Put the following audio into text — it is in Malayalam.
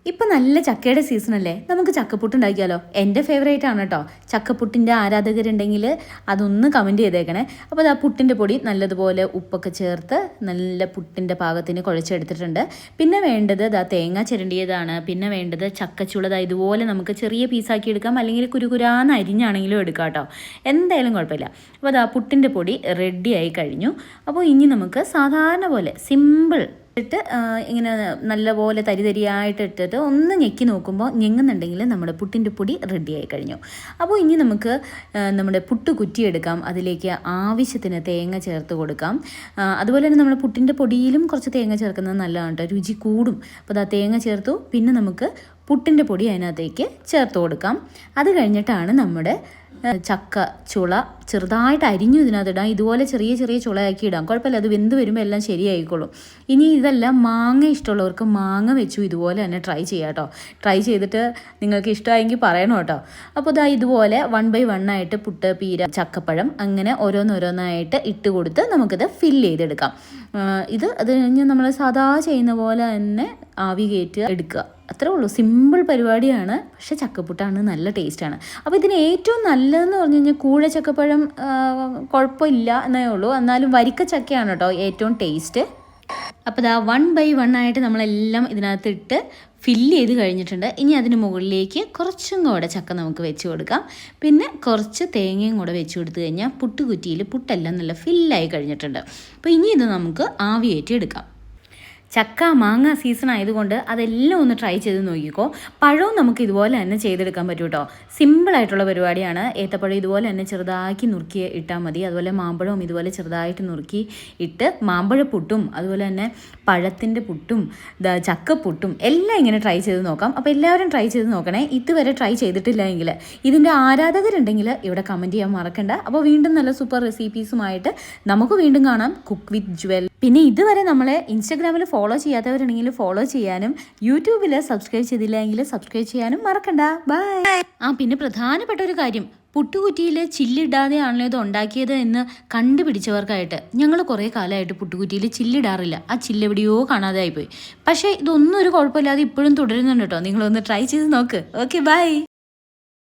ഇപ്പം നല്ല ചക്കയുടെ സീസണല്ലേ, നമുക്ക് ചക്കപ്പുട്ട് ഉണ്ടാക്കിയാലോ? എൻ്റെ ഫേവറേറ്റ് ആണ് കേട്ടോ. ചക്കപ്പുട്ടിൻ്റെ ആരാധകരുണ്ടെങ്കിൽ അതൊന്ന് കമൻറ്റ് ചെയ്തേക്കണേ. അപ്പോൾ ആ പുട്ടിൻ്റെ പൊടി നല്ലതുപോലെ ഉപ്പൊക്കെ ചേർത്ത് നല്ല പുട്ടിൻ്റെ പാകത്തിന് കുഴച്ചെടുത്തിട്ടുണ്ട്. പിന്നെ വേണ്ടത് തേങ്ങ ചിരണ്ടിയതാണ്. പിന്നെ വേണ്ടത് ചക്കച്ചുള. ഇതുപോലെ നമുക്ക് ചെറിയ പീസാക്കി എടുക്കാം, അല്ലെങ്കിൽ കുരുകുരാന്ന് അരിഞ്ഞാണെങ്കിലും എടുക്കാം കേട്ടോ. എന്തായാലും കുഴപ്പമില്ല. അപ്പോൾ പുട്ടിൻ്റെ പൊടി റെഡിയായി കഴിഞ്ഞു. അപ്പോൾ ഇനി നമുക്ക് സാധാരണ പോലെ സിമ്പിൾ ഇട്ട് ഇങ്ങനെ നല്ലപോലെ തരിതരിയായിട്ട് ഇട്ടിട്ട് ഒന്ന് ഞെക്കി നോക്കുമ്പോൾ ഞെങ്ങുന്നുണ്ടെങ്കിൽ നമ്മുടെ പുട്ടിൻ്റെ പൊടി റെഡിയായി കഴിഞ്ഞു. അപ്പോൾ ഇനി നമുക്ക് നമ്മുടെ പുട്ട് കുറ്റിയെടുക്കാം. അതിലേക്ക് ആവശ്യത്തിന് തേങ്ങ ചേർത്ത് കൊടുക്കാം. അതുപോലെ തന്നെ നമ്മൾ പുട്ടിൻ്റെ പൊടിയിലും കുറച്ച് തേങ്ങ ചേർക്കുന്നത് നല്ലതാണ് കേട്ടോ, രുചി കൂടും. അപ്പോൾ തേങ്ങ ചേർത്തു. പിന്നെ നമുക്ക് പുട്ടിൻ്റെ പൊടി അതിനകത്തേക്ക് ചേർത്ത് കൊടുക്കാം. അത് കഴിഞ്ഞിട്ടാണ് നമ്മുടെ ചക്ക ചുള ചെറുതായിട്ട് അരിഞ്ഞു ഇതിനകത്തിടാം. ഇതുപോലെ ചെറിയ ചെറിയ ചുളയാക്കി ഇടാം, കുഴപ്പമില്ല. അത് വെന്ത് വരുമ്പോൾ എല്ലാം ശരിയായിക്കോളും. ഇനി ഇതെല്ലാം മാങ്ങ ഇഷ്ടമുള്ളവർക്ക് മാങ്ങ വെച്ചു ഇതുപോലെ തന്നെ ട്രൈ ചെയ്യാം കേട്ടോ. ട്രൈ ചെയ്തിട്ട് നിങ്ങൾക്ക് ഇഷ്ടമായെങ്കിൽ പറയണം കേട്ടോ. അപ്പോൾ ഇതുപോലെ 1 by 1 ആയിട്ട് പുട്ട്, പീര, ചക്കപ്പഴം അങ്ങനെ ഓരോന്നോരോന്നായിട്ട് ഇട്ട് കൊടുത്ത് നമുക്കിത് ഫില്ല് ചെയ്തെടുക്കാം. അത് കഴിഞ്ഞ് നമ്മൾ സാധാ ചെയ്യുന്ന പോലെ തന്നെ ആവി കയറ്റി എടുക്കുക. അത്രേ ഉള്ളൂ, സിമ്പിൾ പരിപാടിയാണ്. പക്ഷേ ചക്കപ്പുട്ടാണ്, നല്ല ടേസ്റ്റാണ്. അപ്പോൾ ഇതിന് ഏറ്റവും നല്ലതെന്ന് പറഞ്ഞു കഴിഞ്ഞാൽ കൂഴ ചക്കപ്പഴം കുഴപ്പമില്ല എന്നേ ഉള്ളൂ. എന്നാലും വരിക്ക ചക്കയാണ് കേട്ടോ ഏറ്റവും ടേസ്റ്റ്. അപ്പോൾ 1 by 1 ആയിട്ട് നമ്മളെല്ലാം ഇതിനകത്ത് ഇട്ട് ഫില്ല് ചെയ്ത് കഴിഞ്ഞിട്ടുണ്ട്. ഇനി അതിന് മുകളിലേക്ക് കുറച്ചും കൂടെ ചക്ക നമുക്ക് വെച്ച് കൊടുക്കാം. പിന്നെ കുറച്ച് തേങ്ങയും കൂടെ വെച്ച് കൊടുത്തു കഴിഞ്ഞാൽ പുട്ടുകുറ്റിയിൽ പുട്ടെല്ലാം നല്ല ഫില്ലായി കഴിഞ്ഞിട്ടുണ്ട്. അപ്പോൾ ഇനി ഇത് നമുക്ക് ആവിയേറ്റി എടുക്കാം. ചക്ക മാങ്ങ സീസൺ ആയതുകൊണ്ട് അതെല്ലാം ഒന്ന് ട്രൈ ചെയ്ത് നോക്കിക്കോ. പഴവും നമുക്ക് ഇതുപോലെ തന്നെ ചെയ്തെടുക്കാൻ പറ്റും കേട്ടോ. സിമ്പിളായിട്ടുള്ള പരിപാടിയാണ്. ഏത്തപ്പഴം ഇതുപോലെ തന്നെ ചെറുതാക്കി നുറുക്കി ഇട്ടാൽ മതി. അതുപോലെ മാമ്പഴവും ഇതുപോലെ ചെറുതായിട്ട് നുറുക്കി ഇട്ട് മാമ്പഴപ്പുട്ടും അതുപോലെ തന്നെ പഴത്തിൻ്റെ പുട്ടും ചക്കപ്പുട്ടും എല്ലാം ഇങ്ങനെ ട്രൈ ചെയ്ത് നോക്കാം. അപ്പോൾ എല്ലാവരും ട്രൈ ചെയ്ത് നോക്കണേ. ഇതുവരെ ട്രൈ ചെയ്തിട്ടില്ല എങ്കിൽ ഇതിൻ്റെ ആരാധകരുണ്ടെങ്കിൽ ഇവിടെ കമൻറ്റ് ചെയ്യാൻ മറക്കണ്ട. അപ്പോൾ വീണ്ടും നല്ല സൂപ്പർ റെസിപ്പീസുമായിട്ട് നമുക്ക് വീണ്ടും കാണാം. Cook with jewel. പിന്നെ ഇതുവരെ നമ്മളെ ഇൻസ്റ്റാഗ്രാമിൽ ഫോളോ ചെയ്യാത്തവരുണ്ടെങ്കിൽ ഫോളോ ചെയ്യാനും യൂട്യൂബിൽ സബ്സ്ക്രൈബ് ചെയ്തില്ലെങ്കിൽ സബ്സ്ക്രൈബ് ചെയ്യാനും മറക്കണ്ട. ബൈ. പിന്നെ പ്രധാനപ്പെട്ട ഒരു കാര്യം, പുട്ടുകുറ്റിയിൽ ചില്ലിടാതെയാണല്ലോ ഇത് ഉണ്ടാക്കിയത് എന്ന് കണ്ടുപിടിച്ചവർക്കായിട്ട്, ഞങ്ങൾ കുറേ കാലമായിട്ട് പുട്ടുകുറ്റിയിൽ ചില്ലിടാറില്ല. ആ ചില്ലെവിടെയോ കാണാതെ ആയിപ്പോയി. പക്ഷേ ഇതൊന്നും ഒരു കുഴപ്പമില്ലാതെ ഇപ്പോഴും തുടരുന്നുണ്ട് കേട്ടോ. നിങ്ങളൊന്ന് ട്രൈ ചെയ്ത് നോക്ക്. Okay, by.